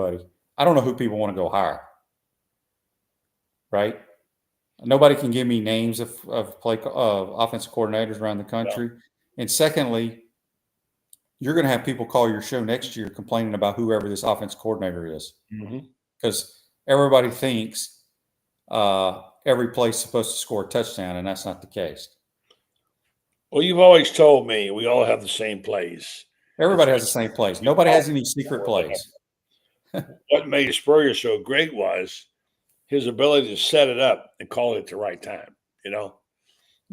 anybody. I don't know who people want to go hire. Right? Nobody can give me names of offensive coordinators around the country. No. And secondly, you're going to have people call your show next year complaining about whoever this offensive coordinator is, because everybody thinks every play's supposed to score a touchdown, and that's not the case. Well, you've always told me we all have the same plays. Everybody has the same plays. Nobody has any secret plays. What made Spurrier so great was his ability to set it up and call it at the right time, Yeah.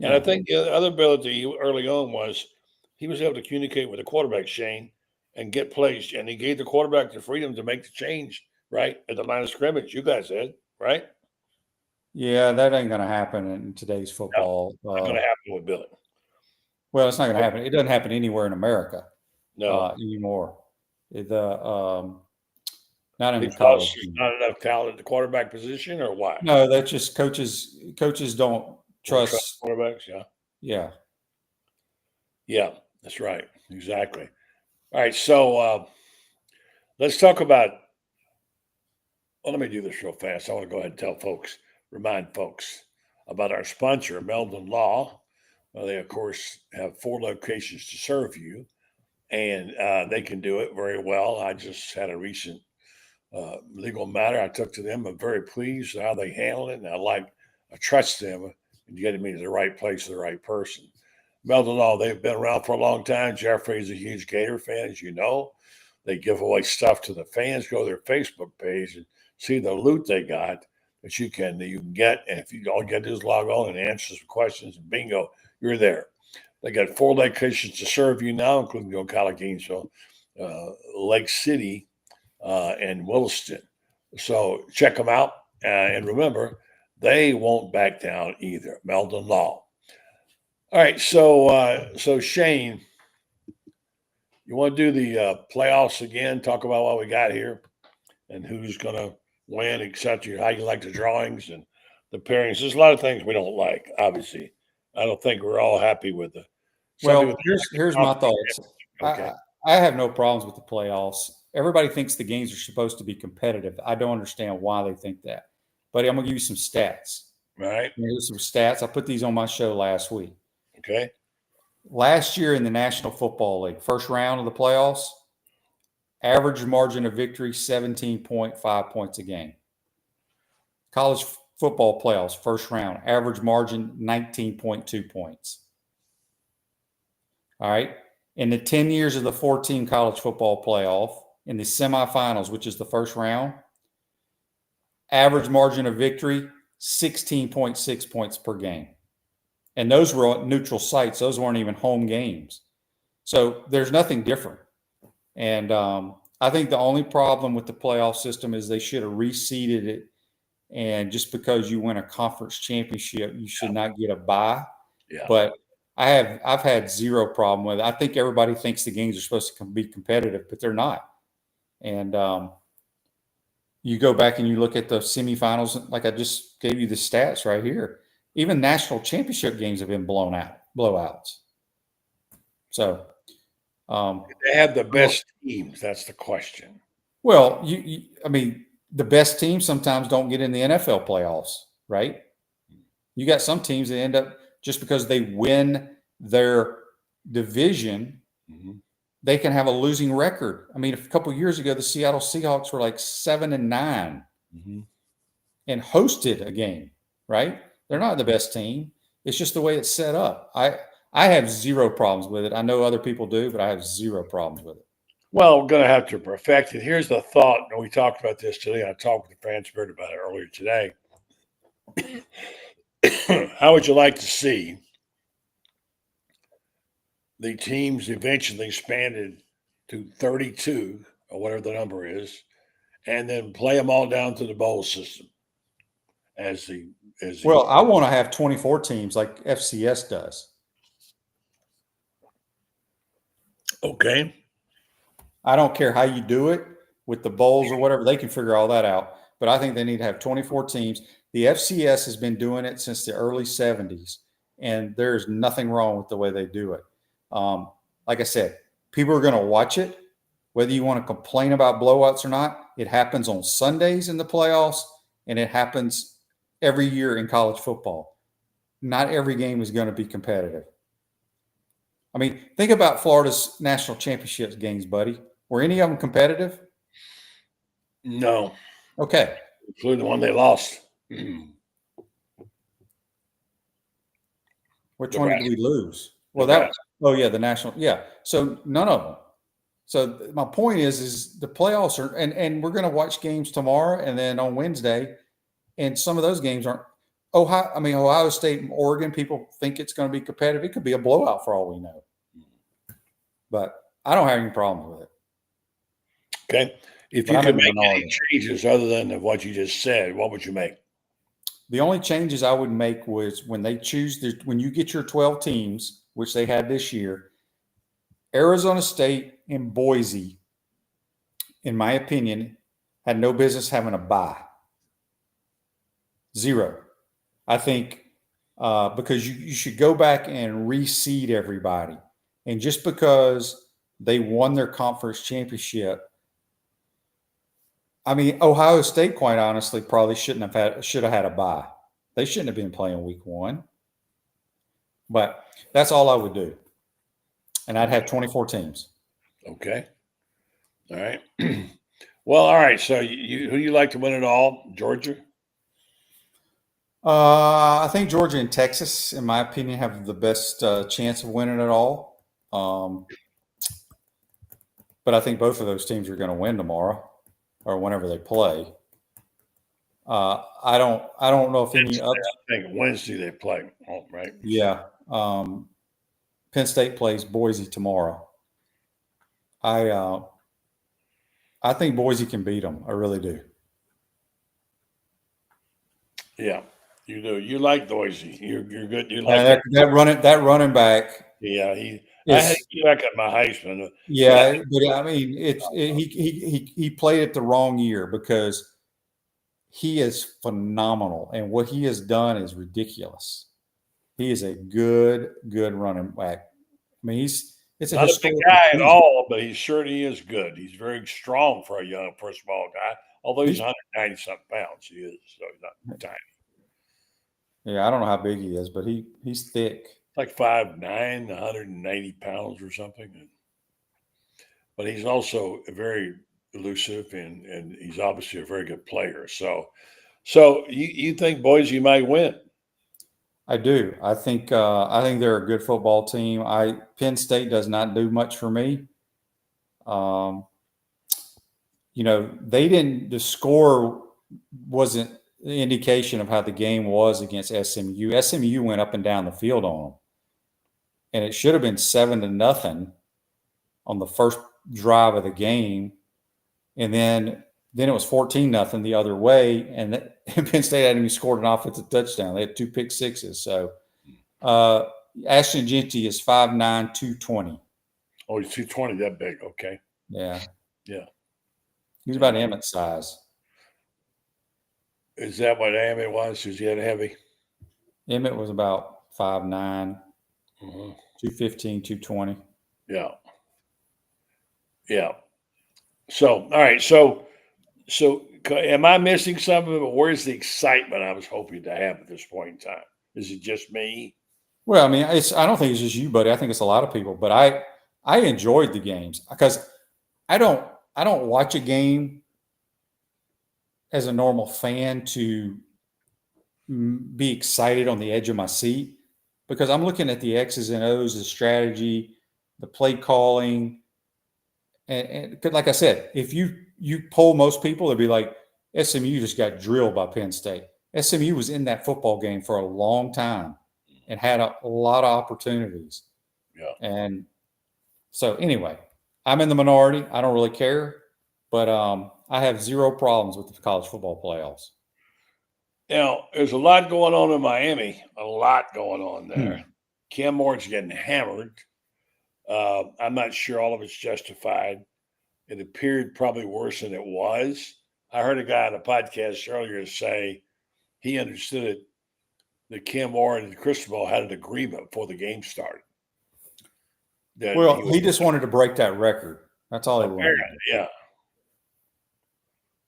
And I think the other ability early on was he was able to communicate with the quarterback, Shane, and get plays. And he gave the quarterback the freedom to make the change, right, at the line of scrimmage. You guys said, right? Yeah, that ain't going to happen in today's football. No, not going to happen with Billy. Well, it's not going to happen. It doesn't happen anywhere in America anymore. Not in the college. Not enough talent at the quarterback position, or why? No, that's just coaches. Coaches don't trust quarterbacks. Yeah, that's right. Exactly. All right, so let's talk about. Well, let me do this real fast. I want to go ahead and remind folks about our sponsor, Meldon Law. Well, they, of course, have 4 locations to serve you, and they can do it very well. I just had a recent legal matter I took to them. I'm very pleased with how they handled it, and I trust them in getting me to the right place to the right person. Meldon Law, they've been around for a long time. Jeffrey's a huge Gator fan, as you know. They give away stuff to the fans. Go to their Facebook page and see the loot they got that you can get. And if all you got to do is log on and answer some questions, and bingo, you're there. They got 4 locations to serve you now, including Ocala, Gainesville, Lake City, and Williston. So check them out. And remember, they won't back down either. Meldon Law. All right. So Shane, you want to do the playoffs again? Talk about what we got here and who's going to win, etc. How you like the drawings and the pairings. There's a lot of things we don't like, obviously. I don't think we're all happy with it. Well, here's my thoughts. Okay. I have no problems with the playoffs. Everybody thinks the games are supposed to be competitive. I don't understand why they think that. But I'm going to give you some stats. All right. Here's some stats. I put these on my show last week. Okay. Last year in the National Football League, first round of the playoffs, average margin of victory, 17.5 points a game. College football playoffs, first round, average margin, 19.2 points. All right. In the 10 years of the 14 college football playoff, in the semifinals, which is the first round, average margin of victory, 16.6 points per game. And those were on neutral sites. Those weren't even home games. So there's nothing different. And I think the only problem with the playoff system is they should have reseeded it. And just because you win a conference championship, you should not get a bye. Yeah. But I've had zero problem with it. I think everybody thinks the games are supposed to be competitive, but they're not. And you go back and you look at the semifinals, like I just gave you the stats right here. Even national championship games have been blowouts. So they have the best teams. That's the question. Well, I mean, the best teams sometimes don't get in the NFL playoffs, right? You got some teams that end up just because they win their division, they can have a losing record. I mean, a couple of years ago, the Seattle Seahawks were like 7-9 and hosted a game, right? They're not the best team. It's just the way it's set up. I have zero problems with it. I know other people do, but I have zero problems with it. Well, we're going to have to perfect it. Here's the thought. And we talked about this today. I talked with the fan spirit about it earlier today. How would you like to see the teams eventually expanded to 32 or whatever the number is, and then play them all down to the bowl system? Well, I want to have 24 teams like FCS does. Okay. I don't care how you do it with the bowls or whatever. They can figure all that out. But I think they need to have 24 teams. The FCS has been doing it since the early 70s, and there's nothing wrong with the way they do it. Like I said, people are going to watch it. Whether you want to complain about blowouts or not, it happens on Sundays in the playoffs, and it happens every year in college football. Not every game is going to be competitive. I mean, think about Florida's national championships games, buddy. Were any of them competitive? No. Okay. Including the one they lost. Which one did we lose? Well, the national. Yeah. So none of them. So my point is the playoffs are, and we're going to watch games tomorrow and then on Wednesday, and some of those games aren't. Ohio State and Oregon, people think it's going to be competitive. It could be a blowout for all we know. But I don't have any problems with it. Okay. If you could make any changes other than what you just said, what would you make? The only changes I would make was when you get your 12 teams, which they had this year, Arizona State and Boise, in my opinion, had no business having a bye. 0. I think because you should go back and reseed everybody. And just because they won their conference championship, I mean, Ohio State, quite honestly, probably should have had a bye. They shouldn't have been playing week 1. But that's all I would do. And I'd have 24 teams. Okay. All right. Well, all right. So who do you like to win it all? Georgia? I think Georgia and Texas, in my opinion, have the best chance of winning it all. But I think both of those teams are going to win tomorrow or whenever they play. I don't know if any other. I think Wednesday they play, right? Yeah. Penn State plays Boise tomorrow. I think Boise can beat them. I really do. Yeah, you do. You like Boise. You're good. You like that running back. Yeah, I had you back at my Heisman. Yeah, but I mean, he played it the wrong year because he is phenomenal, and what he has done is ridiculous. He is a good running back. I mean, it's not a big guy at all, but he certainly is good. He's very strong for a small guy. Although he's 190-something pounds, he is, so he's not tiny. Yeah, I don't know how big he is, but he's thick. Like 5'9", 190 pounds or something. But he's also very elusive, and he's obviously a very good player. So you think Boise might win? I do. I think they're a good football team. Penn State does not do much for me. The score wasn't the indication of how the game was against SMU. SMU went up and down the field on them, and it should have been 7-0 on the first drive of the game, and then it was 14-0 the other way, and Penn State hadn't even scored an offensive touchdown. They had 2 pick sixes. So Ashton Jeanty is 5'9", 220. Oh, he's 220, that big. Okay. Yeah. Yeah. He's about Emmett size. Is that what Emmett was? Was he that heavy? Emmett was about 5'9", 215, 220. Yeah. Yeah. So, all right. So am I missing something? But where's the excitement I was hoping to have at this point in time? Is it just me? Well, I mean, I don't think it's just you, buddy. I think it's a lot of people. But I enjoyed the games because I don't watch a game as a normal fan to be excited on the edge of my seat, because I'm looking at the X's and O's, the strategy, the play calling. And like I said, if you poll most people, they'd be like, SMU just got drilled by Penn State. SMU was in that football game for a long time and had a lot of opportunities. Yeah. And so anyway, I'm in the minority. I don't really care, but I have zero problems with the college football playoffs. Now, there's a lot going on in Miami, a lot going on there. Cam Moore's getting hammered. I'm not sure all of it's justified. It appeared probably worse than it was. I heard a guy on a podcast earlier say he understood it, that Cam Moore and Cristobal had an agreement before the game started. Well, he just wanted to break that record. That's all he wanted. Yeah.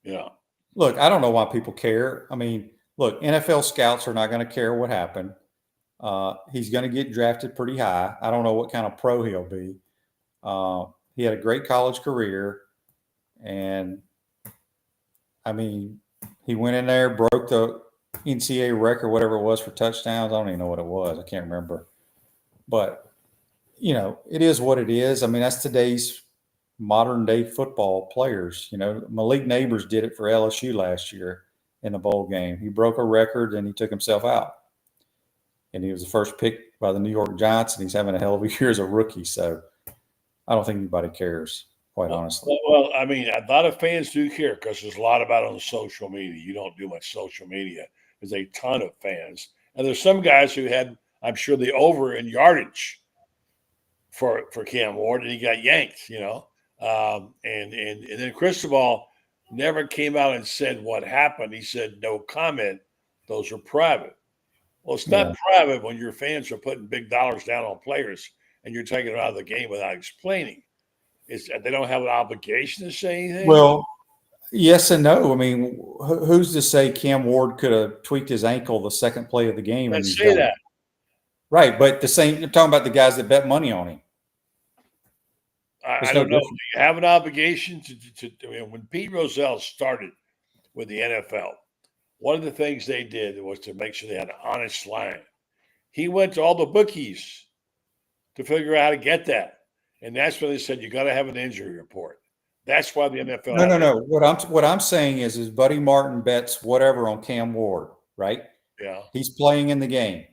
Yeah. Look, I don't know why people care. I mean, look, NFL scouts are not going to care what happened. He's going to get drafted pretty high. I don't know what kind of pro he'll be. He had a great college career, and I mean, he went in there, broke the NCAA record, whatever it was for touchdowns. I don't even know what it was. I can't remember. But, it is what it is. I mean, that's today's modern day football players. Malik Neighbors did it for LSU last year in the bowl game. He broke a record and he took himself out. And he was the first pick by the New York Giants, and he's having a hell of a year as a rookie. So I don't think anybody cares, quite honestly. Well, I mean, a lot of fans do care because there's a lot about it on social media. You don't do much social media. There's a ton of fans. And there's some guys who had, I'm sure, the over in yardage for Cam Ward, and he got yanked, and then Cristobal never came out and said what happened. He said no comment. Those are private. Well, it's not private when your fans are putting big dollars down on players and you're taking them out of the game without explaining. They don't have an obligation to say anything. Well, yes and no. I mean, who's to say Cam Ward could have tweaked his ankle the second play of the game? Let's say that. Right, but you're talking about the guys that bet money on him. I don't know. Do you have an obligation when Pete Rozelle started with the NFL, one of the things they did was to make sure they had an honest line. He went to all the bookies to figure out how to get that. And that's when they said, you got to have an injury report. That's why the NFL. No. What I'm saying is Buddy Martin bets whatever on Cam Ward, right? Yeah. He's playing in the game.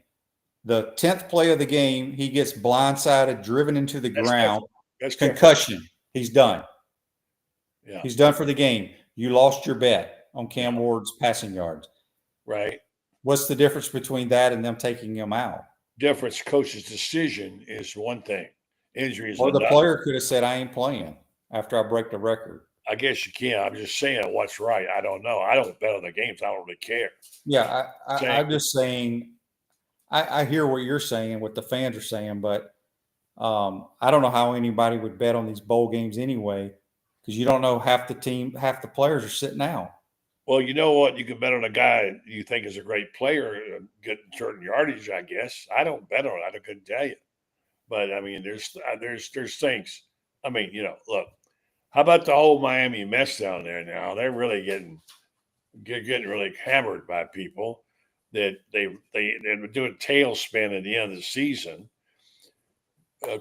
The 10th play of the game, he gets blindsided, driven into the ground. That's concussion. He's done. Yeah. He's done for the game. You lost your bet on Cam Ward's passing yards. Right. What's the difference between that and them taking him out? Difference, coach's decision is one thing. Injury is or another. The player could have said, I ain't playing after I break the record. I guess you can. I'm just saying what's right. I don't know. I don't bet on the games. I don't really care. Yeah, I'm just saying I hear what you're saying, what the fans are saying, but I don't know how anybody would bet on these bowl games anyway, because you don't know half the players are sitting out. Well, you know what? You can bet on a guy you think is a great player, getting certain yardage, I guess. I don't bet on it. I couldn't tell you. But, I mean, there's things. I mean, look, how about the whole Miami mess down there now? They're really getting really hammered by people that they were doing tailspin at the end of the season.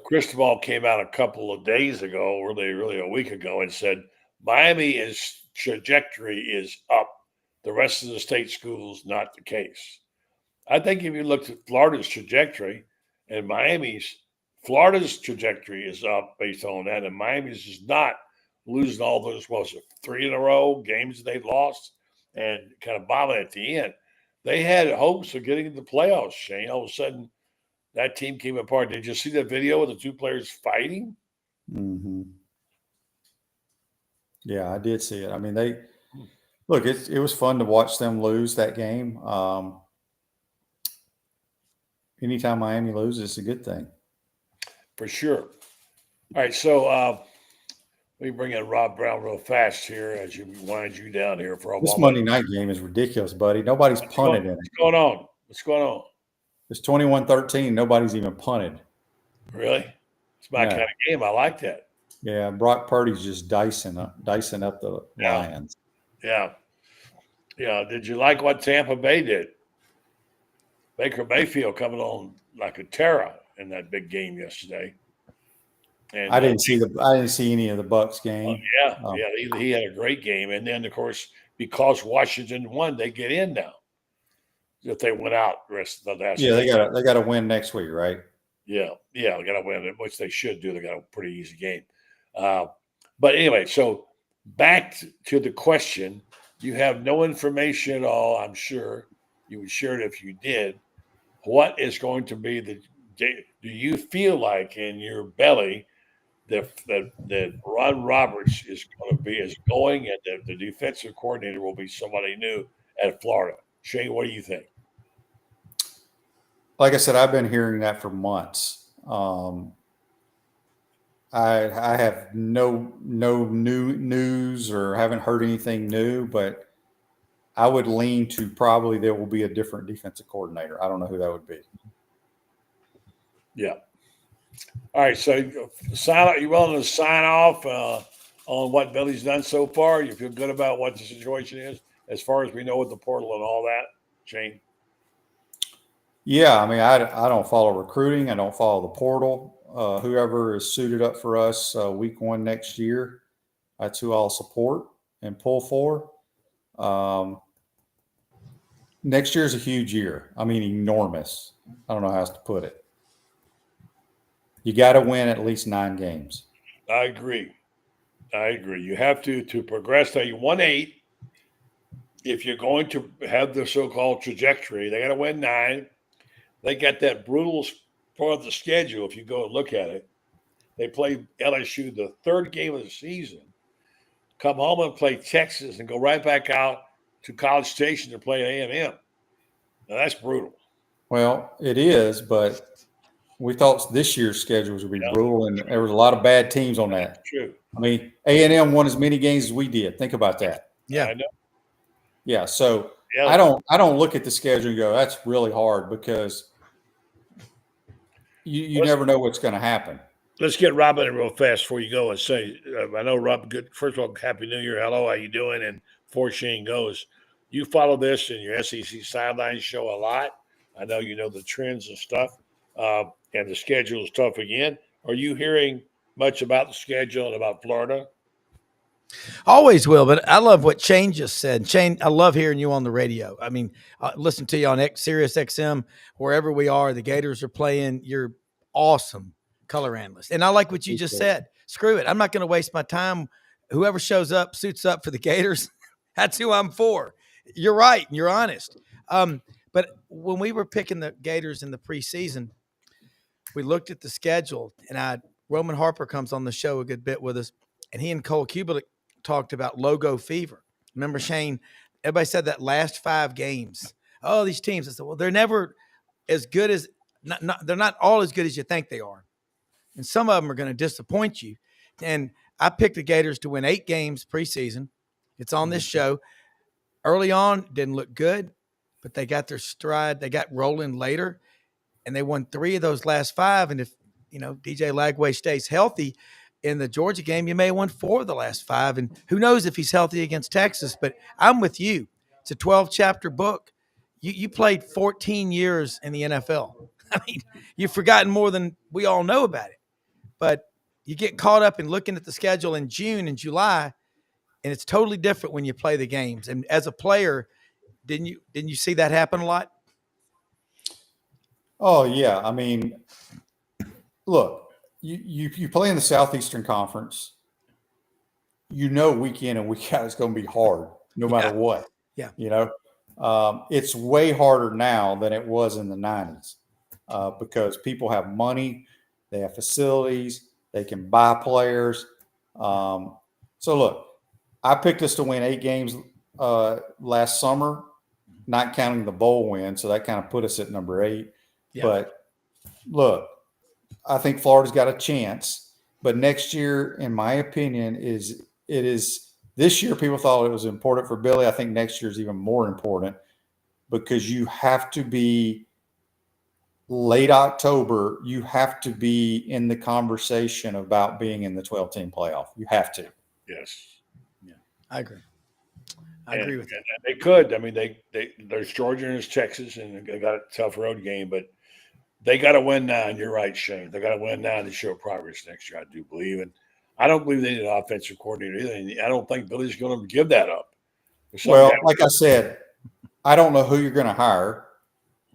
Cristobal came out a couple of days ago, really a week ago, and said Miami's trajectory is up. The rest of the state schools, not the case. I think if you looked at Florida's trajectory and Florida's trajectory is up based on that, and Miami's is not, losing all those, 3 in a row games they lost and kind of bombing at the end. They had hopes of getting into the playoffs, Shane. All of a sudden, that team came apart. Did you see the video of the two players fighting? Mm-hmm. Yeah, I did see it. I mean, it was fun to watch them lose that game. Anytime Miami loses, it's a good thing. For sure. All right, so let me bring in Rob Brown real fast here as you wind you down here for a This moment. Monday night game is ridiculous, buddy. Nobody's punted in it. What's going on? It's 21-13. Nobody's even punted. Really? It's my kind of game. I like that. Yeah, Brock Purdy's just dicing up the Lions. Yeah. Yeah. Did you like what Tampa Bay did? Baker Mayfield coming on like a terror in that big game yesterday. And I didn't see any of the Bucs game. He had a great game. And then, of course, because Washington won, they get in now. If they went out the rest of the last they got to win next week, right? Yeah, they got to win, which they should do. They got a pretty easy game. But anyway, so back to the question. You have no information at all. I'm sure you would share it if you did. What is going to be do you feel like in your belly that Ron Roberts is going and the defensive coordinator will be somebody new at Florida? Shane, what do you think? Like I said, I've been hearing that for months. I have no new news or haven't heard anything new, but I would lean to probably there will be a different defensive coordinator. I don't know who that would be. Yeah. All right. So sign up. You willing to sign off on what Billy's done so far? You feel good about what the situation is as far as we know with the portal and all that, Shane? Yeah, I mean, I don't follow recruiting. I don't follow the portal. Whoever is suited up for us week one next year, that's who I'll support and pull for. Next year is a huge year. I mean, enormous. I don't know how else to put it. You got to win at least 9 games. I agree. You have to progress. Now you won 8. If you're going to have the so-called trajectory, they got to win 9. They got that brutal part of the schedule. If you go and look at it, they play LSU the 3rd game of the season, come home and play Texas, and go right back out to College Station to play A&M. Now that's brutal. Well, it is, but we thought this year's schedules would be brutal, and there was a lot of bad teams on that. True. I mean, A&M won as many games as we did. Think about that. Yeah, I know. Yeah, so I don't look at the schedule and go, that's really hard, because you never know what's going to happen. Let's get Rob in real fast before you go and say, I know Rob, good. First of all, Happy New Year. Hello, how you doing? And before Shane goes, you follow this in your SEC Sidelines show a lot. I know you know the trends and stuff, and the schedule is tough again. Are you hearing much about the schedule and about Florida? always will. But I love what Shane just said. Shane, I love hearing you on the radio. I mean, listen to you on Sirius XM, wherever we are. The Gators are playing. You're awesome color analyst. And I like what you just said. Screw it. I'm not going to waste my time. Whoever shows up, suits up for the Gators. That's who I'm for. You're right. And you're honest. But when we were picking the Gators in the preseason, we looked at the schedule, and Roman Harper comes on the show a good bit with us, and he and Cole Kubelik talked about logo fever. Remember, Shane, everybody said that last 5 games. Oh, these teams. I said, well, they're never as good as they're not all as good as you think they are. And some of them are going to disappoint you. And I picked the Gators to win 8 games preseason. It's on this show. Early on, didn't look good, but they got their stride. They got rolling later, and they won 3 of those last 5. And if, DJ Lagway stays healthy in the Georgia game, you may have won 4 of the last 5. And who knows if he's healthy against Texas, but I'm with you. It's a 12-chapter book. You played 14 years in the NFL. I mean, you've forgotten more than we all know about it. But you get caught up in looking at the schedule in June and July, and it's totally different when you play the games. And as a player, didn't you see that happen a lot? Oh, yeah. I mean, look, you play in the Southeastern Conference, week in and week out it's going to be hard no matter what. Yeah. It's way harder now than it was in the 90s because people have money, they have facilities, they can buy players. So, look, I picked us to win 8 games last summer, not counting the bowl win. So that kind of put us at number 8. Yeah. But look, I think Florida's got a chance. But next year, in my opinion, this year people thought it was important for Billy. I think next year is even more important because you have to be late October. You have to be in the conversation about being in the 12-team playoff. You have to. Yes. Yeah, I agree. I agree with that. They could. I mean, there's Georgia and there's Texas, and they got a tough road game, but they got to win now. And you're right, Shane. They got to win now to show progress next year. I do believe, and I don't believe they need an offensive coordinator either. And I don't think Billy's going to give that up. Well, like I said, I don't know who you're going to hire,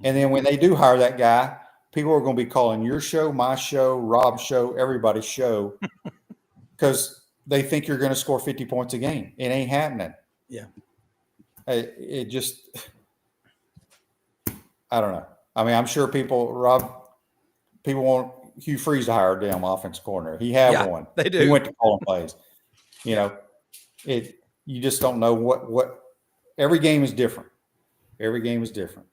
and then when they do hire that guy, people are going to be calling your show, my show, Rob's show, everybody's show, because they think you're going to score 50 points a game. It ain't happening. Yeah. It just, I don't know. I mean, I'm sure people want Hugh Freeze to hire a damn offensive coordinator. He had one. They do. He went to calling plays. You just don't know what every game is different. Every game is different.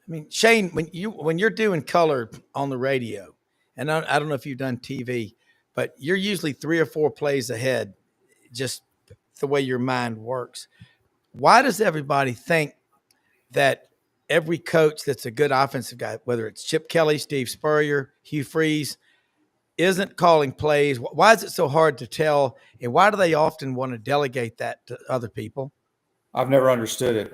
I mean, Shane, when you're doing color on the radio, and I don't know if you've done TV, but you're usually 3 or 4 plays ahead, just the way your mind works. Why does everybody think that every coach that's a good offensive guy, whether it's Chip Kelly, Steve Spurrier, Hugh Freeze, isn't calling plays? Why is it so hard to tell? And why do they often want to delegate that to other people? I've never understood it.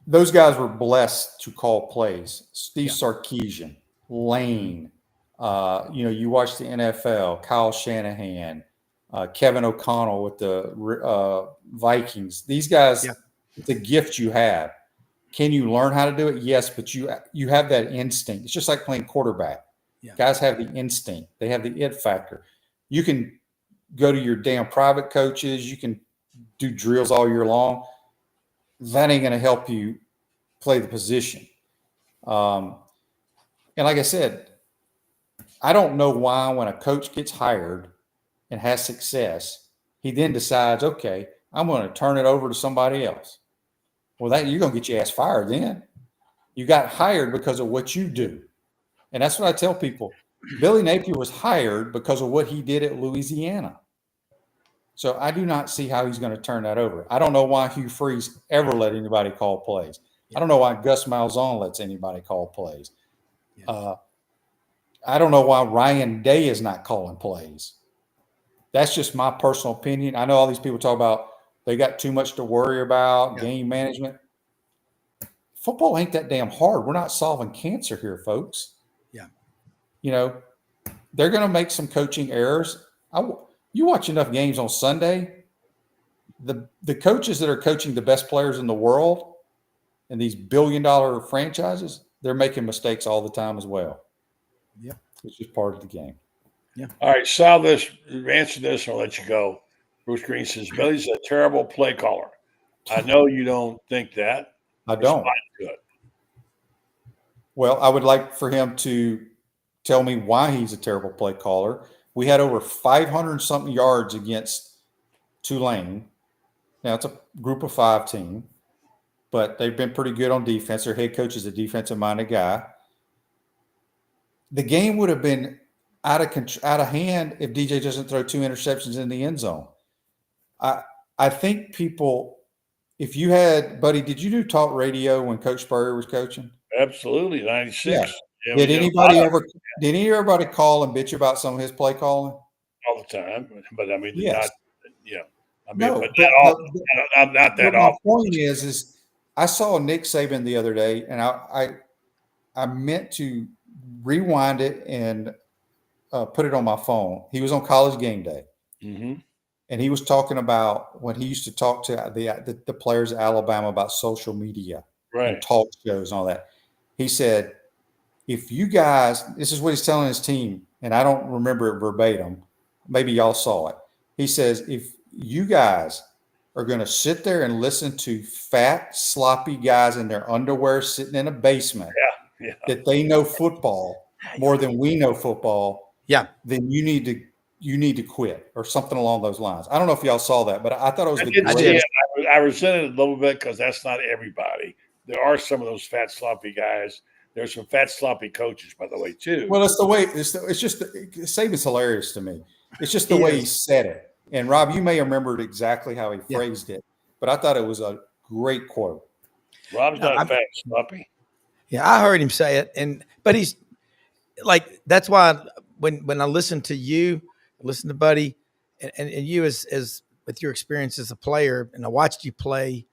Those guys were blessed to call plays. Steve Sarkisian, Lane, you watch the NFL, Kyle Shanahan, Kevin O'Connell with the Vikings. These guys, it's a gift you have. Can you learn how to do it? Yes, but you have that instinct. It's just like playing quarterback. Yeah. Guys have the instinct. They have the it factor. You can go to your damn private coaches. You can do drills all year long. That ain't going to help you play the position. And like I said, I don't know why when a coach gets hired and has success, he then decides, okay, I'm going to turn it over to somebody else. Well, you're going to get your ass fired then. You got hired because of what you do. And that's what I tell people. Billy Napier was hired because of what he did at Louisiana. So I do not see how he's going to turn that over. I don't know why Hugh Freeze ever let anybody call plays. I don't know why Gus Malzahn lets anybody call plays. I don't know why Ryan Day is not calling plays. That's just my personal opinion. I know all these people talk about they got too much to worry about, game management. Football ain't that damn hard. We're not solving cancer here, folks. Yeah. They're going to make some coaching errors. You watch enough games on Sunday, the coaches that are coaching the best players in the world and these billion-dollar franchises, they're making mistakes all the time as well. Yeah. It's just part of the game. Yeah. All right, solve this. Answer this, and I'll let you go. Bruce Green says, Billy's a terrible play caller. I know you don't think that. I don't. Good. Well, I would like for him to tell me why he's a terrible play caller. We had over 500-something yards against Tulane. Now, it's a group of 5 team, but they've been pretty good on defense. Their head coach is a defensive-minded guy. The game would have been out of hand if DJ doesn't throw 2 interceptions in the end zone. I think people, if you had, buddy, did you do talk radio when Coach Spurrier was coaching? Absolutely, 96. Yeah, did anybody call and bitch about some of his play calling? All the time, but I mean, yes. Not that often. My point is I saw Nick Saban the other day, and I meant to rewind it and put it on my phone. He was on College Game Day, and he was talking about when he used to talk to the players at Alabama about social media, and talk shows and all that. He said, if you guys, this is what he's telling his team, and I don't remember it verbatim. Maybe y'all saw it. He says, if you guys are going to sit there and listen to fat, sloppy guys in their underwear sitting in a basement that they know football more than we know football, then you need to quit or something along those lines. I don't know if y'all saw that, but I thought it was the greatest. I resented it a little bit because that's not everybody. There are some of those fat, sloppy guys. There's some fat, sloppy coaches, by the way, too. Well, it's the way it's just Saban's hilarious to me. It's just the way he said it. And Rob, you may remember it exactly how he phrased it, but I thought it was a great quote. Rob's not fat, sloppy. Yeah, I heard him say it, but he's like, that's why when I listen to you, listen to Buddy, and you as with your experience as a player, and I watched you play,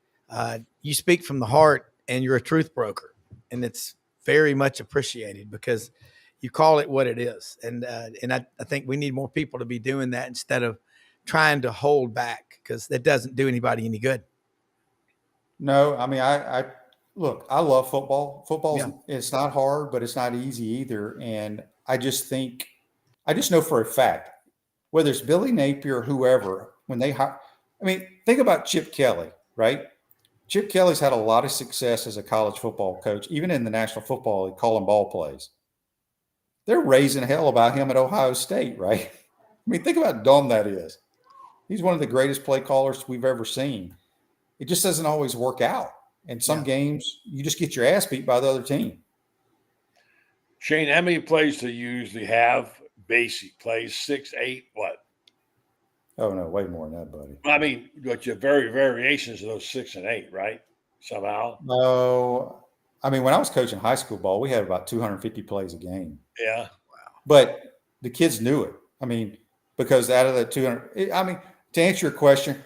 you speak from the heart, and you're a truth broker, and it's very much appreciated because you call it what it is. And I think we need more people to be doing that instead of trying to hold back, because that doesn't do anybody any good. No, I mean, I look, I love football. Football, it's not hard, but it's not easy either. And I just know for a fact, whether it's Billy Napier or whoever, when they hire, I mean, think about Chip Kelly, right? Chip Kelly's had a lot of success as a college football coach, even in the National Football League, calling ball plays. They're raising hell about him at Ohio State, right? I mean, think about how dumb that is. He's one of the greatest play callers we've ever seen. It just doesn't always work out. In some games, you just get your ass beat by the other team. Shane, how many plays do you usually have? Basic plays, 6, 8, what? Oh no, way more than that, buddy. I mean, but your variations of those 6 and 8, right? Somehow. No, I mean when I was coaching high school ball, we had about 250 plays a game. Yeah. But the kids knew it. I mean, because out of the 200, I mean, to answer your question,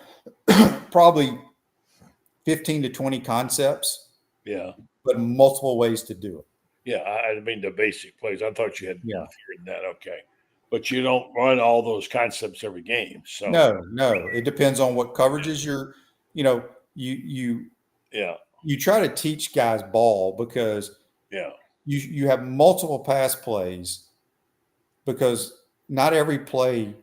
probably 15 to 20 concepts, Yeah. but multiple ways to do it. Yeah. I mean, the basic plays. I thought you had Yeah. more than that. Okay. But you don't run all those concepts every game. So, No, it depends on what coverages you're, you yeah. try to teach guys ball because Yeah. you have multiple pass plays because not every play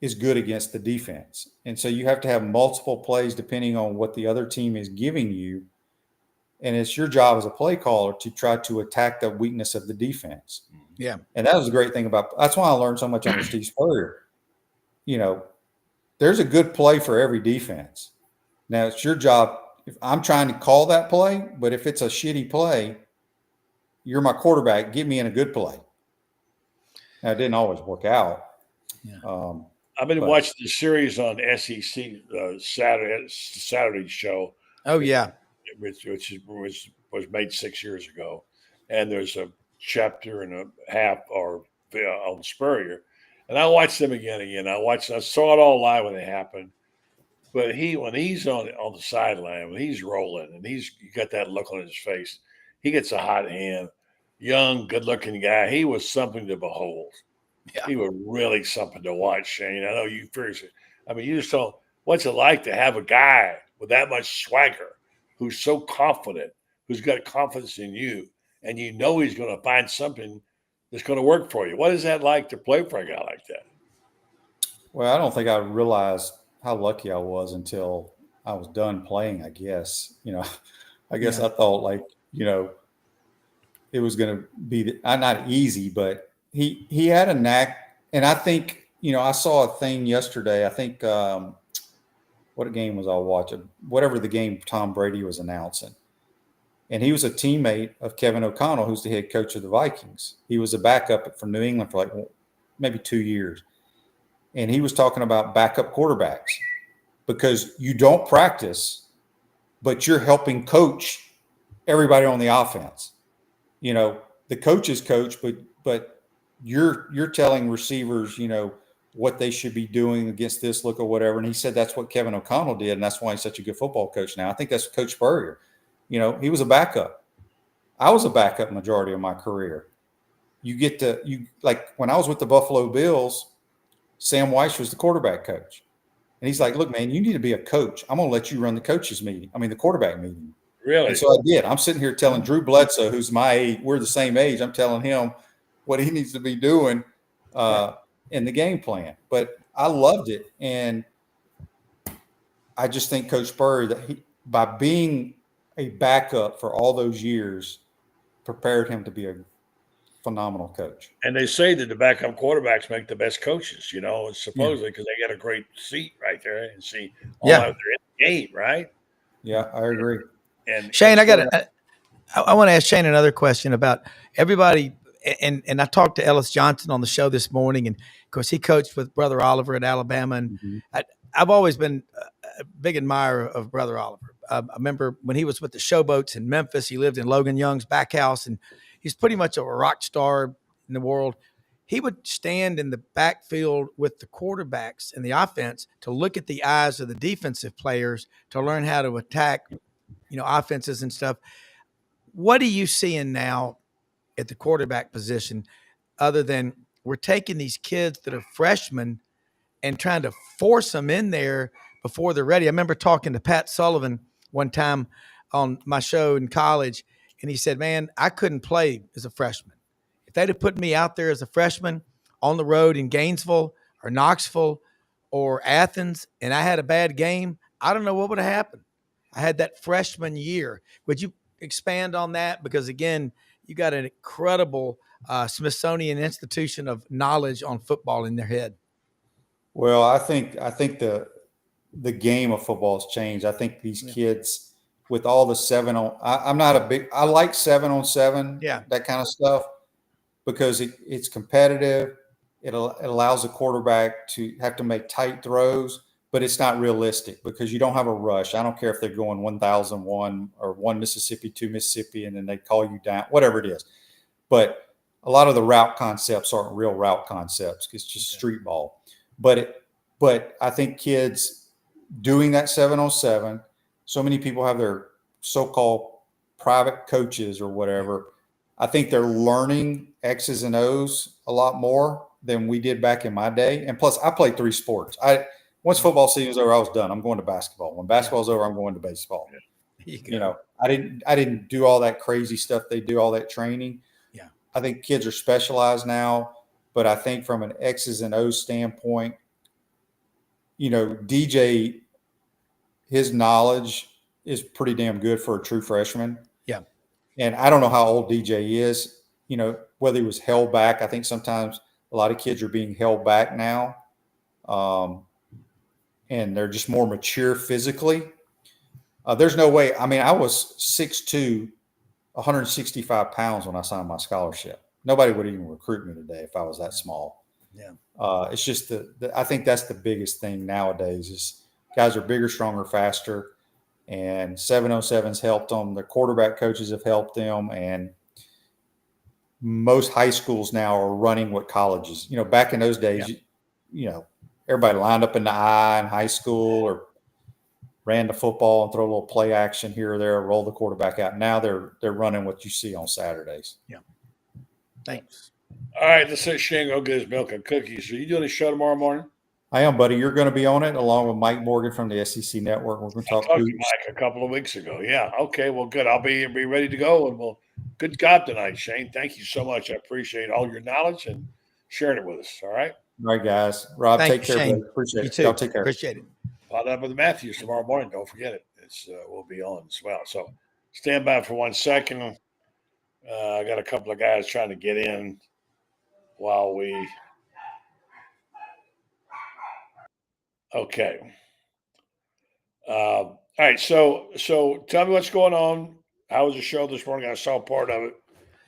is good against the defense. And so you have to have multiple plays depending on what the other team is giving you. And it's your job as a play caller to try to attack the weakness of the defense. Yeah. And that was the great thing that's why I learned so much under Steve Spurrier. There's a good play for every defense. Now it's your job. If I'm trying to call that play, but if it's a shitty play, you're my quarterback. Get me in a good play. Now it didn't always work out. Yeah. I've been watching the series on SEC Saturday show. Oh yeah. Which was made 6 years ago, and there's a chapter and a half on Spurrier, and I watched them again. I saw it all live when it happened. But when he's on the sideline, when he's rolling, and you got that look on his face, he gets a hot hand. Young, good-looking guy. He was something to behold. Yeah. He was really something to watch, Shane. I know you fiercely. I mean, you just don't. What's it like to have a guy with that much swagger, who's so confident, who's got confidence in you, and you know he's going to find something that's going to work for you? What is that like to play for a guy like that? Well, I don't think I realized how lucky I was until I was done playing, I guess. I guess I thought it was going to be not easy, but he had a knack. And I think, I saw a thing yesterday. I think what game was I watching? Whatever the game Tom Brady was announcing. And he was a teammate of Kevin O'Connell, who's the head coach of the Vikings. He was a backup from New England for maybe 2 years. And he was talking about backup quarterbacks because you don't practice, but you're helping coach everybody on the offense. The coaches coach, but you're telling receivers, what they should be doing against this look or whatever. And he said that's what Kevin O'Connell did, and that's why he's such a good football coach now. I think that's Coach Spurrier. He was a backup. I was a backup majority of my career. When I was with the Buffalo Bills, Sam Weiss was the quarterback coach. And he's like, look, man, you need to be a coach. I'm going to let you run the coaches meeting. I mean, the quarterback meeting. Really? And so I did. I'm sitting here telling Drew Bledsoe, who's my age, we're the same age. I'm telling him what he needs to be doing in the game plan. But I loved it. And I just think Coach Spurrier, that by being a backup for all those years, prepared him to be a phenomenal coach. And they say that the backup quarterbacks make the best coaches, supposedly because they get a great seat right there and see all out there in the game, right? Yeah, I agree. And Shane, I want to ask Shane another question about everybody. And I talked to Ellis Johnson on the show this morning, and of course he coached with Brother Oliver at Alabama. And I've always been a big admirer of Brother Oliver. I remember when he was with the Showboats in Memphis, he lived in Logan Young's back house, and he's pretty much a rock star in the world. He would stand in the backfield with the quarterbacks and the offense to look at the eyes of the defensive players to learn how to attack, offenses and stuff. What are you seeing now at the quarterback position other than we're taking these kids that are freshmen and trying to force them in there before they're ready? I remember talking to Pat Sullivan one time on my show in college, and he said, man, I couldn't play as a freshman. If they'd have put me out there as a freshman on the road in Gainesville or Knoxville or Athens, and I had a bad game, I don't know what would have happened. I had that freshman year. Would you expand on that? Because, again, you got an incredible Smithsonian institution of knowledge on football in their head. Well, I think the game of football has changed. I think these kids with all the 7-on, I like 7-on-7, that kind of stuff. because it's competitive. It allows the quarterback to have to make tight throws, but it's not realistic because you don't have a rush. I don't care if they're going 1,001 or 1 Mississippi, 2 Mississippi, and then they call you down, whatever it is. But a lot of the route concepts aren't real route concepts. It's just street ball. But I think kids doing that 7-on-7, so many people have their so-called private coaches or whatever. I think they're learning X's and O's a lot more than we did back in my day. And plus, I played 3 sports. Once football season was over, I was done. I'm going to basketball. When basketball's over, I'm going to baseball. You know, I didn't do all that crazy stuff they do, all that training. Yeah. I think kids are specialized now, but I think from an X's and O's standpoint, you know, DJ, his knowledge is pretty damn good for a true freshman. Yeah. And I don't know how old DJ is, you know, whether he was held back. I think sometimes a lot of kids are being held back now. And they're just more mature physically. There's no way. I mean, I was 6'2", 165 pounds when I signed my scholarship. Nobody would even recruit me today if I was that small. Yeah. It's just I think that's the biggest thing nowadays is guys are bigger, stronger, faster, and 7-on-7's helped them. The quarterback coaches have helped them, and most high schools now are running what colleges. You know, back in those days, you know, everybody lined up in the I in high school or ran the football and throw a little play action here or there, roll the quarterback out. Now they're running what you see on Saturdays. Yeah. Thanks. All right, let's say Shane go get his milk and cookies. Are you doing a show tomorrow morning? I am, buddy. You're going to be on it along with Mike Morgan from the SEC Network. We're going to talk to Mike a couple of weeks ago. Yeah. Okay. Well, good. I'll be ready to go. And good job tonight, Shane. Thank you so much. I appreciate all your knowledge and sharing it with us. All right. All right, guys. Rob, Thank take care. Shane. Buddy. Appreciate You it. too. Y'all take care. Appreciate it. Follow up with Matthews tomorrow morning. Don't forget it. We'll be on as well. So stand by for 1 second. I got a couple of guys trying to get in while we. Okay. All right. So tell me what's going on. How was the show this morning? I saw part of it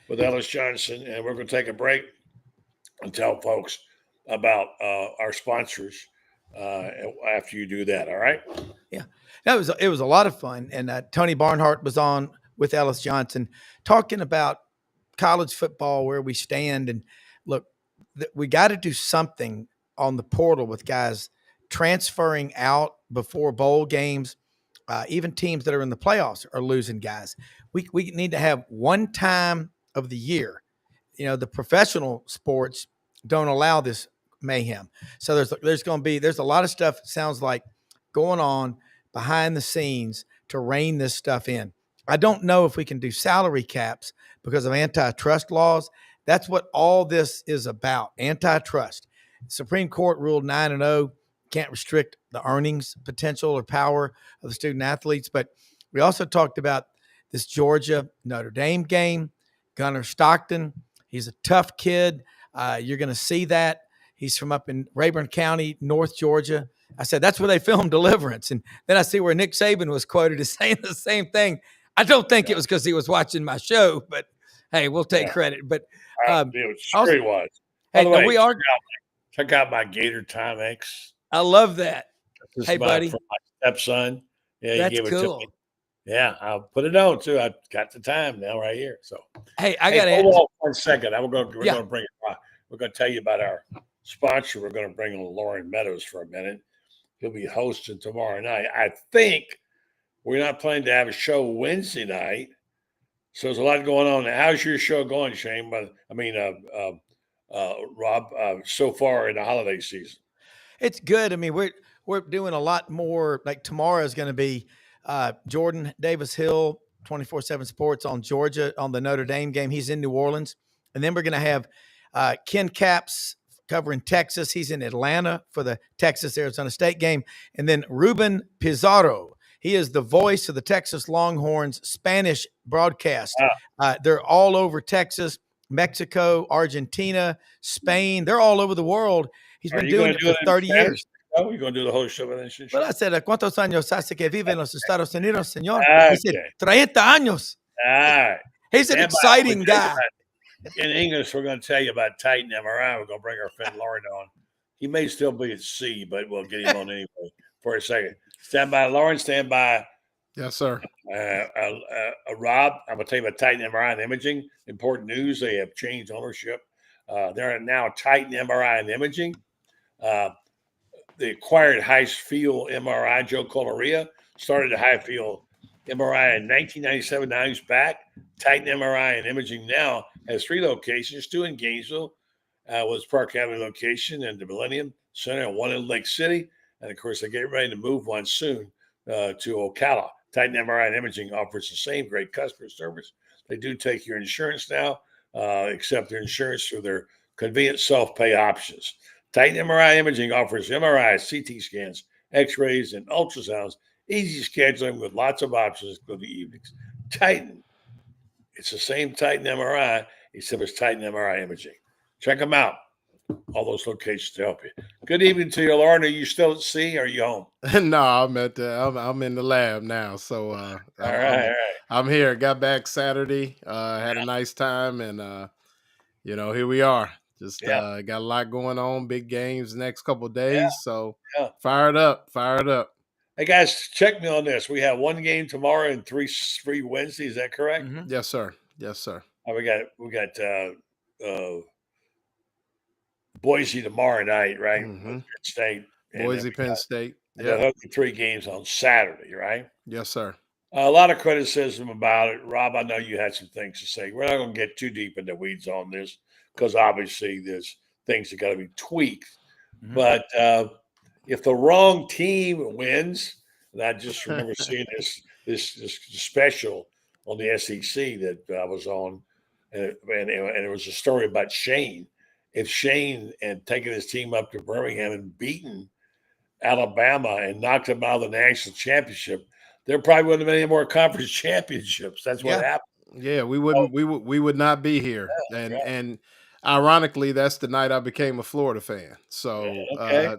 with Ellis Johnson, and we're going to take a break and tell folks about our sponsors after you do that. All right. Yeah, it was a lot of fun. And Tony Barnhart was on with Ellis Johnson talking about college football, where we stand. And look, we got to do something on the portal with guys transferring out before bowl games. Even teams that are in the playoffs are losing guys. We need to have one time of the year. You know, the professional sports don't allow this mayhem. So there's a lot of stuff, it sounds like, going on behind the scenes to rein this stuff in. I don't know if we can do salary caps because of antitrust laws. That's what all this is about, antitrust. Supreme Court ruled 9-0, can't restrict the earnings potential or power of the student athletes. But we also talked about this Georgia Notre Dame game. Gunnar Stockton, he's a tough kid. You're going to see that. He's from up in Rayburn County, North Georgia. I said, that's where they filmed Deliverance. And then I see where Nick Saban was quoted as saying the same thing. I don't think it was because he was watching my show, but hey, we'll take credit. But it was. Hey, By the way, we are. Check out my Gator Time X. I love that. This hey, is buddy. From my stepson. Yeah, that's he gave cool. it to me. Yeah, I'll put it on too. I've got the time now right here. So hey, I got to hold on 1 second. We're going to bring it. We're going to tell you about our sponsor. We're going to bring in Lauren Meadows for a minute. He'll be hosting tomorrow night. I think we're not planning to have a show Wednesday night, so there's a lot going on. How's your show going, Shane? Rob, so far in the holiday season? It's good. I mean, we're doing a lot more. Like tomorrow is going to be Jordan Davis Hill, 24/7 Sports on Georgia on the Notre Dame game. He's in New Orleans, and then we're going to have Ken Capps covering Texas. He's in Atlanta for the Texas-Arizona State game. And then Ruben Pizarro. He is the voice of the Texas Longhorns Spanish broadcast. They're all over Texas, Mexico, Argentina, Spain. They're all over the world. He's been doing it for 30 years. Oh, you're going to do the whole show with this? Well, I said, ¿cuántos años hace que vive en los Estados Unidos, señor? Okay. He said, 30 años. All right. He's an exciting guy. In English, we're going to tell you about Titan MRI. We're going to bring our friend Lauren on. He may still be at sea, but we'll get him on anyway for a second. Stand by, Lauren. Stand by. Yes, sir. Rob, I'm going to tell you about Titan MRI and Imaging. Important news. They have changed ownership. They're now Titan MRI and Imaging. They acquired high-field MRI. Joe Coloria started a high-field MRI in 1997. Now he's back. Titan MRI and Imaging now has 3 locations, 2 in Gainesville, was Park Avenue location, and the Millennium Center, and 1 in Lake City. And, of course, they're getting ready to move one soon to Ocala. Titan MRI and Imaging offers the same great customer service. They do take your insurance now, accept their insurance through their convenient self-pay options. Titan MRI Imaging offers MRIs, CT scans, X-rays, and ultrasounds. Easy scheduling with lots of options for the evenings. Titan. It's the same Titan MRI, except it's Titan MRI Imaging. Check them out. All those locations to help you. Good evening to you, Lauren. Are you still at sea or are you home? No, I'm in the lab now. So All right. I'm here. Got back Saturday. Had a nice time, and here we are. Just got a lot going on. Big games next couple of days. So fired up. Hey guys, check me on this. We have 1 game tomorrow and 3 Wednesday. Is that correct? Mm-hmm. Yes, sir. We got Boise tomorrow night, right? Mm-hmm. Penn State. Boise, Penn State. Yeah. 3 games on Saturday, right? Yes, sir. A lot of criticism about it. Rob, I know you had some things to say. We're not going to get too deep in the weeds on this because obviously there's things that got to be tweaked. Mm-hmm. But if the wrong team wins, and I just remember seeing this special on the SEC that I was on, and it was a story about Shane. If Shane and taking his team up to Birmingham and beaten Alabama and knocked them out of the national championship, there probably wouldn't have been any more conference championships. That's what happened. Yeah, we wouldn't. We would not be here. And ironically, that's the night I became a Florida fan. So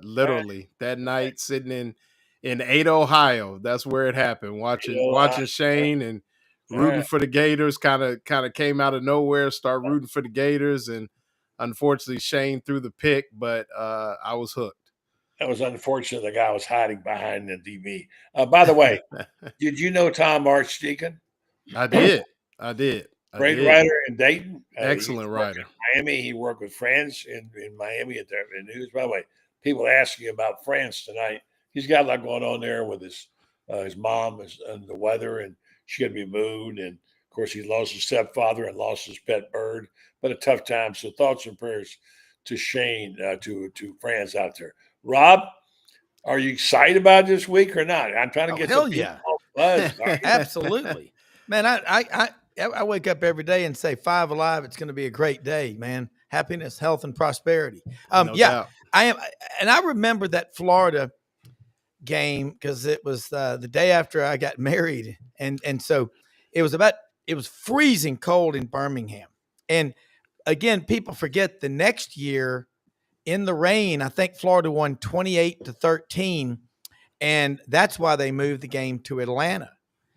literally that night, sitting in Ada, Ohio, that's where it happened. Watching Shane and rooting for the Gators. Kind of came out of nowhere. Start rooting for the Gators, and unfortunately, Shane threw the pick, but I was hooked. That was unfortunate. The guy was hiding behind the DB. By the way, did you know Tom Archdeacon? I did. Great writer in Dayton. Excellent writer. Miami. He worked with France in Miami at the news. By the way, people asking about France tonight. He's got a lot going on there with his mom and the weather, and she had to be moved. And of course, he lost his stepfather and lost his pet bird. But a tough time. So thoughts and prayers to Shane, to France out there. Rob, are you excited about this week or not? I'm trying to get hell some yeah. buzz. Absolutely. Man, I wake up every day and say 5 alive. It's going to be a great day, man. Happiness, health, and prosperity. No doubt. I am. And I remember that Florida game because it was the day after I got married. And so it was freezing cold in Birmingham. And again, people forget the next year in the rain, I think Florida won 28-13. And that's why they moved the game to Atlanta.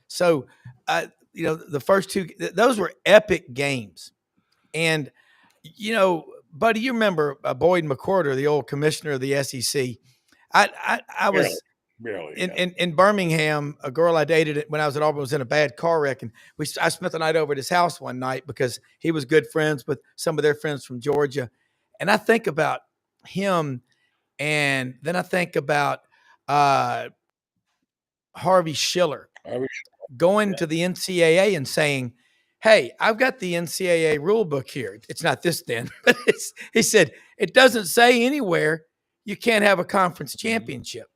So, the first 2, those were epic games. And, buddy, you remember Boyd McWhorter, the old commissioner of the SEC. I was in Birmingham. A girl I dated when I was at Auburn was in a bad car wreck. And I spent the night over at his house one night because he was good friends with some of their friends from Georgia. And I think about him. And then I think about Harvey Schiller going to the NCAA and saying, hey, I've got the NCAA rule book here. It's not this then, but he said, it doesn't say anywhere you can't have a conference championship.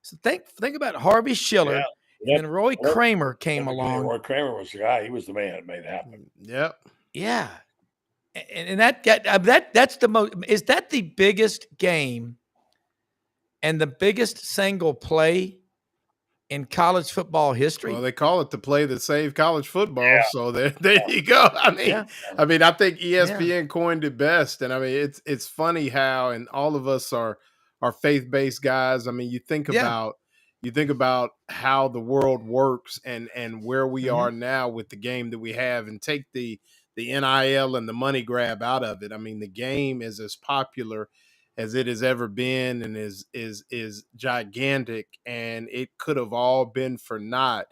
So think about Harvey Schiller. And then Roy Kramer came along. Roy Kramer was the guy. He was the man that made it happen. Yep. Yeah. And that's the most, is that the biggest game and the biggest single play in college football history? Well, they call it the play that saved college football. Yeah. So there you go. I mean, I think ESPN coined it best. And I mean, it's funny how, and all of us are faith-based guys. I mean, you think about how the world works and where we are now with the game that we have, and take the NIL and the money grab out of it. I mean, the game is as popular as it has ever been and is gigantic, and it could have all been for naught.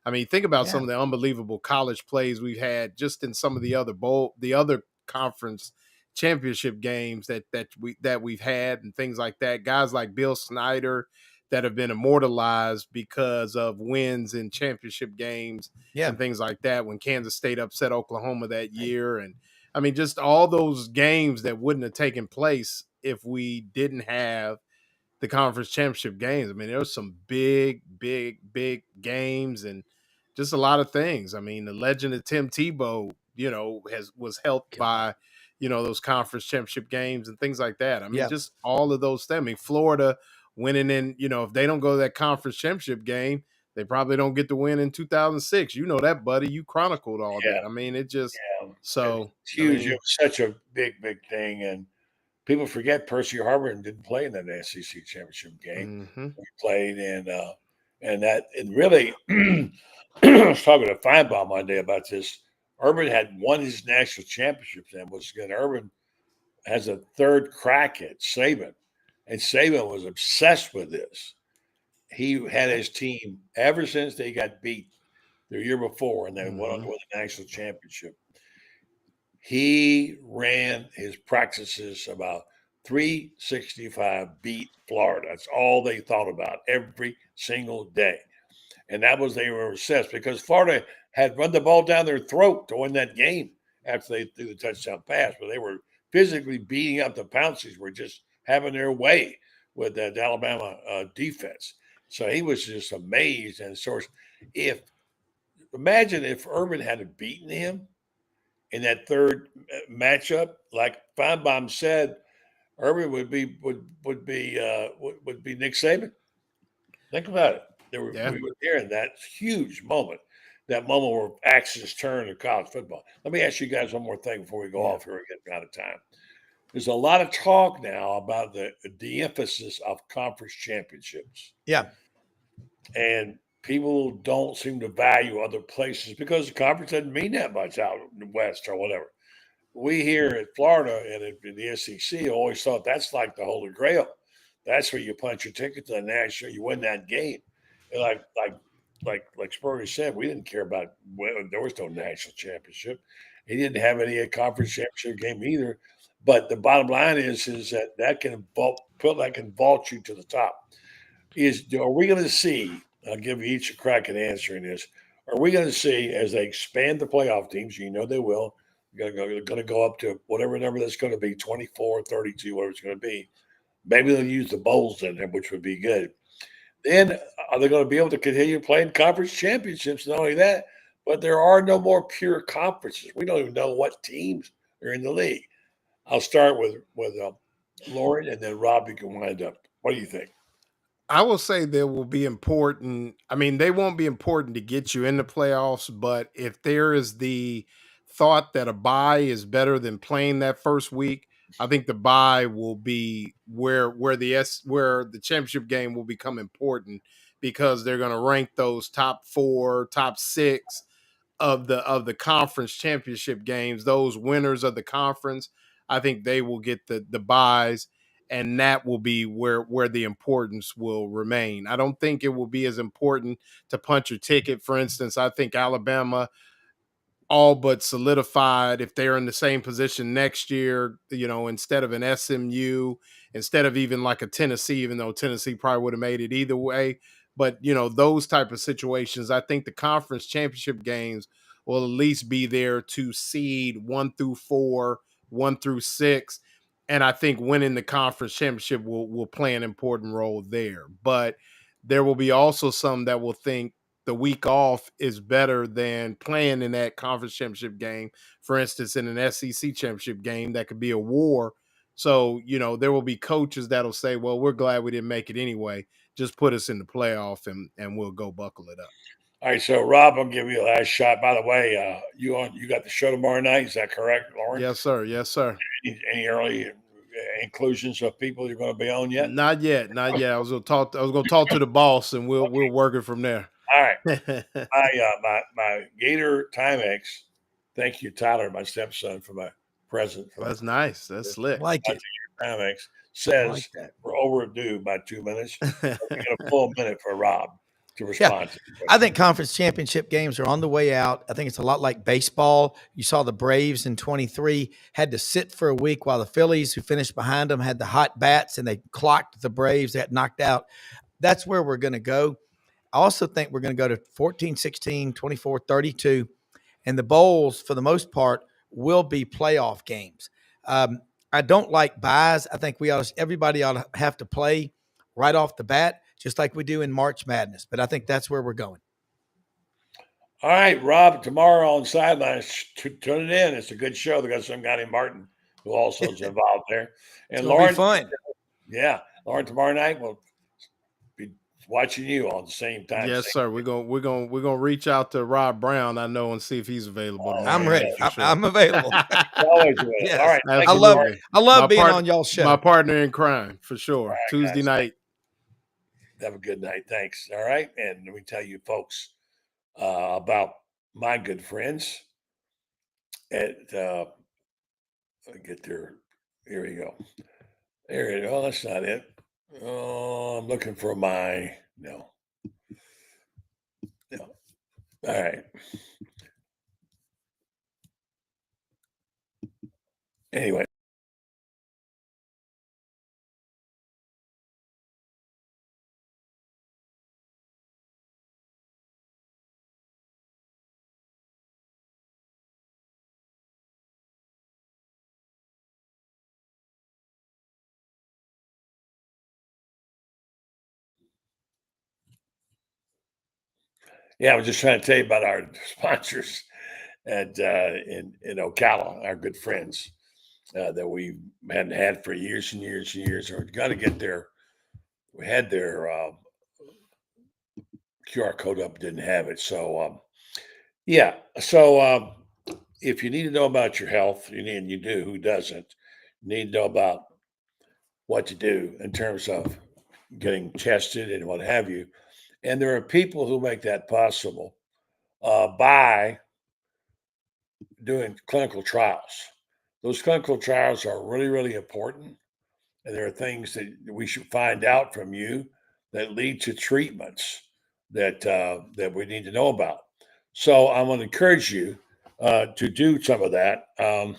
I mean, think about some of the unbelievable college plays we've had just in some of the other conference championship games that we've had and things like that. Guys like Bill Snyder that have been immortalized because of wins in championship games and things like that. When Kansas State upset Oklahoma that year, and I mean, just all those games that wouldn't have taken place if we didn't have the conference championship games. I mean, there was some big games and just a lot of things. I mean, the legend of Tim Tebow, was helped by, those conference championship games and things like that. I mean, just all of those things. I mean, Florida winning in, if they don't go to that conference championship game, they probably don't get to win in 2006. You know that, buddy. You chronicled all that. I mean, it just so it's huge. I mean, It was such a big thing, and people forget Percy Harvin didn't play in that SEC championship game. He played, and really, I was talking to Feinbaum one day about this. Urban had won his national championships, and was good. Urban has a third crack at Saban, and Saban was obsessed with this. He had his team ever since they got beat the year before, and they went on to win the national championship. He ran his practices about 365 beat Florida. That's all they thought about every single day. And that was, they were obsessed because Florida had run the ball down their throat to win that game after they threw the touchdown pass, but they were physically beating up the Pouncies, were just having their way with that Alabama defense. So he was just amazed. And so imagine if Urban had beaten him in that third matchup, like Feinbaum said, Urban would be Nick Saban. Think about it. We were there in that huge moment, that moment where axes turn in college football. Let me ask you guys one more thing before we go off here. We're getting out of time. There's a lot of talk now about the emphasis of conference championships. Yeah. And people don't seem to value other places because the conference doesn't mean that much out in the West or whatever. We here at Florida and in the SEC always thought that's like the Holy Grail. That's where you punch your ticket to the national, you win that game. And like Spurrier said, we didn't care about there was no national championship. He didn't have any conference championship game either. But the bottom line is that can vault you to the top. Are we going to see? I'll give you each a crack at answering this. Are we going to see, as they expand the playoff teams? You know they will. They're going to go up to whatever number that's going to be, 24, 32, whatever it's going to be. Maybe they'll use the bowls in there, which would be good. Then are they going to be able to continue playing conference championships? Not only that, but there are no more pure conferences. We don't even know what teams are in the league. I'll start with Lauren, and then Rob, you can wind up. What do you think? I will say they will be important. I mean, they won't be important to get you in the playoffs, but if there is the thought that a bye is better than playing that first week, I think the bye will be where the championship game will become important because they're going to rank those top 4, top 6 of the conference championship games, those winners of the conference. I think they will get the byes, and that will be where the importance will remain. I don't think it will be as important to punch your ticket. For instance, I think Alabama all but solidified if they're in the same position next year, instead of an SMU, instead of even like a Tennessee, even though Tennessee probably would have made it either way. But, those type of situations, I think the conference championship games will at least be there to seed 1 through 4, 1 through 6. And I think winning the conference championship will play an important role there. But there will be also some that will think the week off is better than playing in that conference championship game. For instance, in an SEC championship game, that could be a war. So, there will be coaches that'll say, well, we're glad we didn't make it anyway. Just put us in the playoff and we'll go buckle it up. All right, so Rob, I'll give you a last shot. By the way, you got the show tomorrow night. Is that correct, Lauren? Yes, sir. Yes, sir. Any early inclusions of people you're going to be on yet? Not yet. I was going to talk to the boss, and we'll work it from there. All right. My Gator Timex thank you, Tyler, my stepson, for my present. From That's nice. That's slick. Like it. Dynamics says like that. we're overdue by 2 minutes. We got a full minute for Rob to respond. To I think conference championship games are on the way out. I think it's a lot like baseball. You saw the Braves in 23 had to sit for a week while the Phillies, who finished behind them, had the hot bats and they clocked the Braves. They got knocked out. That's where we're going to go. I also think we're going to go to 14, 16, 24, 32. And the bowls, for the most part, will be playoff games. I don't like buys. I think everybody ought to have to play right off the bat, just like we do in March Madness. But I think that's where we're going. All right, Rob, tomorrow on Sidelines, tune it in. It's a good show. They got some guy named Martin who also is involved there. And Lauren, fun. Yeah, Lauren, tomorrow night we'll be watching you on the same time. Yes, sir. We're gonna reach out to Rob Brown, I know, and see if he's available. I'm ready. Sure. I'm available. Always will. Yes. All right. I love being on y'all's show. My partner in crime, for sure. Right, Tuesday guys. night. Have a good night. Thanks. All right. And let me tell you, folks, about my good friends at get there. Here we go. There you go. That's not it. Oh, I'm looking for my no. All right. Anyway. Yeah, I was just trying to tell you about our sponsors at in Ocala, our good friends that we hadn't had for years and years and years. We're got to get their. We had their QR code up, didn't have it. So yeah. So if you need to know about your health, you do. Who doesn't? You need to know about what to do in terms of getting tested and what have you. And there are people who make that possible by doing clinical trials. Those clinical trials are really, really important. And there are things that we should find out from you that lead to treatments that we need to know about. So I'm going to encourage you to do some of that. And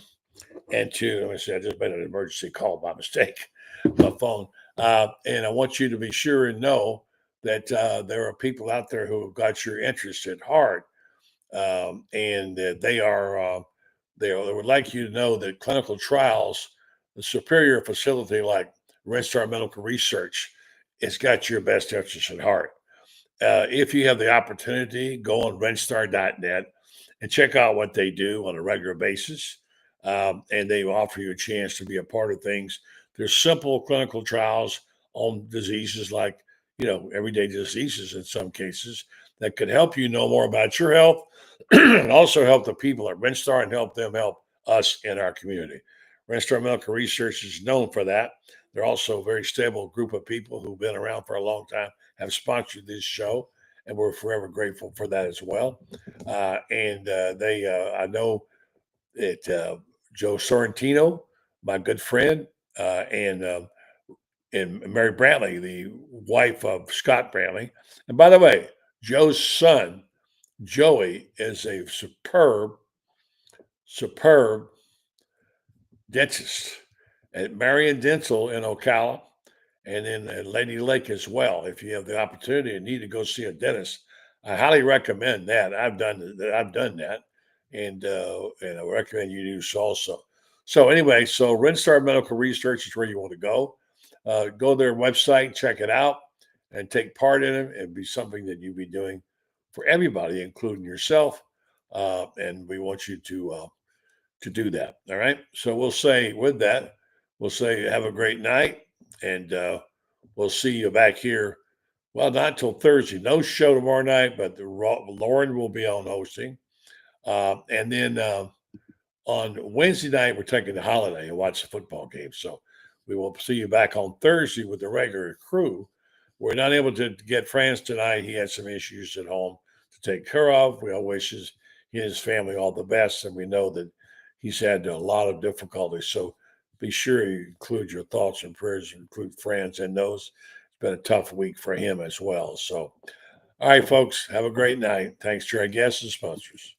let me see, I just made an emergency call by mistake, my phone. And I want you to be sure and know that there are people out there who have got your interest at heart, and that they would like you to know that clinical trials, the superior facility like Red Star Medical Research, it's got your best interest at heart. If you have the opportunity, go on redstar.net and check out what they do on a regular basis, and they offer you a chance to be a part of things. There's simple clinical trials on diseases like everyday diseases in some cases that could help you know more about your health and also help the people at Renstar and help them help us in our community. Renstar Medical Research is known for that. They're also a very stable group of people who've been around for a long time, have sponsored this show, and we're forever grateful for that as well. I know that Joe Sorrentino, my good friend, and Mary Brantley, the wife of Scott Brantley. And by the way, Joe's son, Joey, is a superb dentist at Marion Dental in Ocala and in Lady Lake as well. If you have the opportunity and need to go see a dentist, I highly recommend that. I've done that, and I recommend you do so also. So anyway, so Renstar Medical Research is where you want to go. Go to their website, check it out, and take part in it. And be something that you'll be doing for everybody, including yourself. And we want you to do that. All right. So we'll say have a great night, and we'll see you back here. Well, not till Thursday. No show tomorrow night, but Lauren will be on hosting, and then on Wednesday night we're taking the holiday and watch the football game. So we will see you back on Thursday with the regular crew. We're not able to get France tonight. He had some issues at home to take care of. We all wishes he and his family all the best, and we know that he's had a lot of difficulties. So be sure you include your thoughts and prayers, include friends, and knows it's been a tough week for him as well. So, all right, folks, have a great night. Thanks to our guests and sponsors.